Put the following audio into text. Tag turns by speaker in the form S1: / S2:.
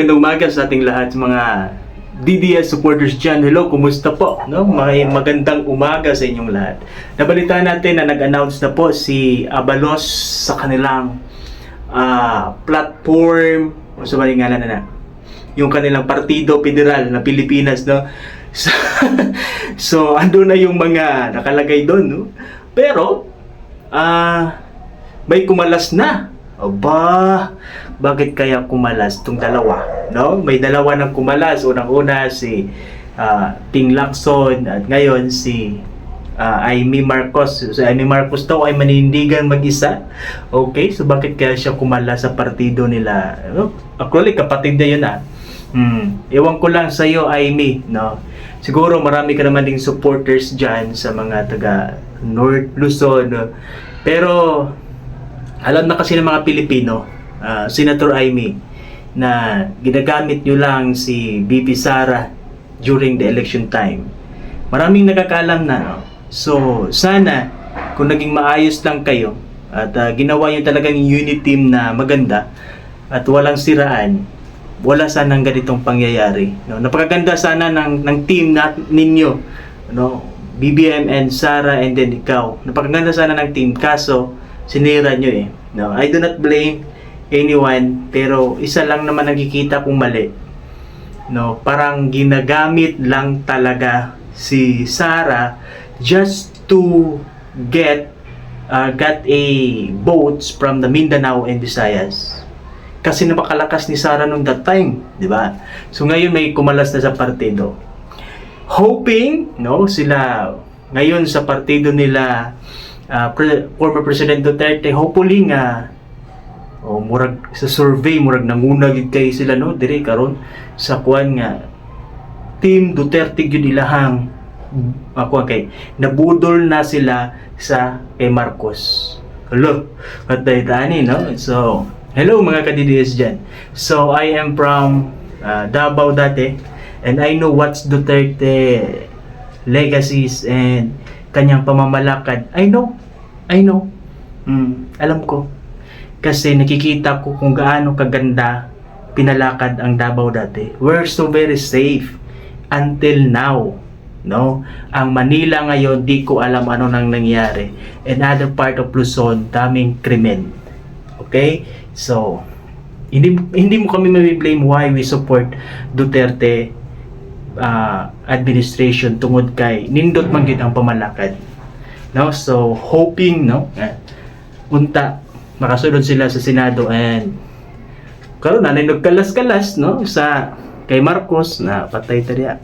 S1: Magandang umaga sa ating lahat mga DDS supporters dyan. Hello, kumusta po? No? Magandang umaga sa inyong lahat. Nabalitaan natin na nag-announce na po si Abalos sa kanilang platform, o sa maling ngalan na yung kanilang partido federal na Pilipinas, no? So ando na yung mga nakalagay doon, no? Pero may kumalas na. Aba, bakit kaya kumalas itong dalawa? No? May dalawa ng kumalas. Unang-una si Ping Lacson at ngayon si Amy Marcos. So Amy Marcos daw ay manindigan mag-isa. Okay, so bakit kaya siya kumalas sa partido nila? No? Actually, kapatid na yun Ewan ko lang sa iyo, Amy, no? Siguro marami ka naman ding supporters dyan sa mga taga North Luzon. No? Pero alam na kasi ng mga Pilipino, Senator Amy, na ginagamit nyo lang si BP Sara during the election time. Maraming nakakaalam na. No? So, sana, kung naging maayos lang kayo, at ginawa nyo talagang unit team na maganda, at walang siraan, wala sanang ganitong pangyayari. No? Napakaganda sana ng team ninyo, no? BBM and Sara and then ikaw. Napakaganda sana ng team, kaso sinira nyo No, I do not blame anyone, pero isa lang naman nakikita kong mali. No, parang ginagamit lang talaga si Sara just to get a votes from the Mindanao and Visayas. Kasi napakalakas ni Sara nung that time, di ba? So ngayon may kumalas na sa partido. Hoping, no, sila ngayon sa partido nila former President Duterte, hopefully nga murag sa survey murag nangunag kay sila, no, dire karon sa kuan nga Team Duterte gyud ilahang kay nabudol na sila sa kay Marcos. Hello, patay tani, no? So hello mga ka-DDS dyan. So I am from Davao dati, and I know what's Duterte legacies and kanyang pamamalakad. I know. Alam ko. Kasi nakikita ko kung gaano kaganda pinalakad ang Davao dati. We're so very safe until now. No? Ang Manila ngayon, di ko alam ano nang nangyari. And other part of Luzon, daming krimen. Okay? So, hindi mo kami mabiblame why we support Duterte administration tungod kay nindot man gyud ang pamalakad, no? So hoping, no, unta makasunod sila sa Senado, and karon na nagkalas-kalas, no, sa kay Marcos na patay tadiya.